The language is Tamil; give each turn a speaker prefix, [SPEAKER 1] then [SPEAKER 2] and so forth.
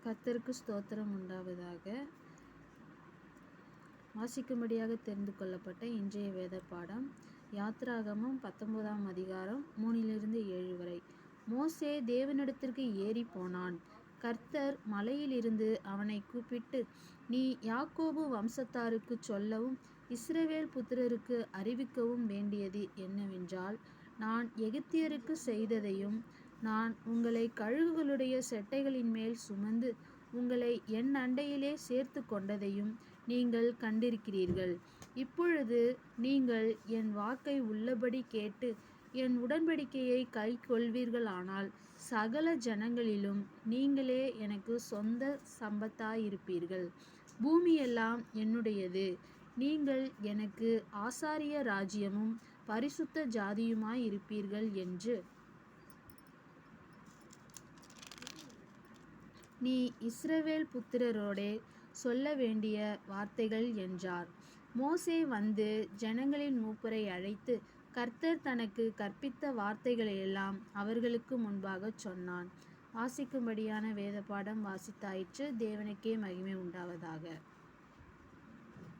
[SPEAKER 1] கர்த்தருக்கு ஸ்தோத்திரம் உண்டாவதாக. வாசிக்கும்படியாக தெரிந்து கொள்ளப்பட்ட இன்றைய வேத பாடம் யாத்ராகமம் 19ஆம் அதிகாரம் 3-7 வரை. மோசே தேவனிடத்திற்கு ஏறி போனான். கர்த்தர் மலையிலிருந்து அவனை கூப்பிட்டு, நீ யாக்கோபு வம்சத்தாருக்கு சொல்லவும் இஸ்ரவேல் புத்திரருக்கு அறிவிக்கவும் வேண்டியது என்னவென்றால், நான் எகிப்தியருக்கு செய்ததையும் நான் உங்களை கழுகுகளுடைய செட்டைகளின் மேல் சுமந்து உங்களை என் அண்டையிலே சேர்த்து கொண்டதையும் நீங்கள் கண்டிருக்கிறீர்கள். இப்பொழுது நீங்கள் என் வாக்கை உள்ளபடி கேட்டு என் உடன்படிக்கையை கைக்கொள்வீர்களானால் சகல ஜனங்களிலும் நீங்களே எனக்கு சொந்த சம்பத்தாயிருப்பீர்கள். பூமியெல்லாம் என்னுடையது. நீங்கள் எனக்கு ஆசாரிய ராஜ்யமும் பரிசுத்த ஜாதியுமாயிருப்பீர்கள் என்று நீ இஸ்ரவேல் புத்திரரோடே சொல்ல வேண்டிய வார்த்தைகள் என்றார். மோசே வந்து ஜனங்களின் மூப்பரை அழைத்து கர்த்தர் தனக்கு கற்பித்த வார்த்தைகளையெல்லாம் அவர்களுக்கு முன்பாக சொன்னான். வாசிக்கும்படியான வேத பாடம் வாசித்தாயிற்று. தேவனுக்கே மகிமை உண்டாவதாக.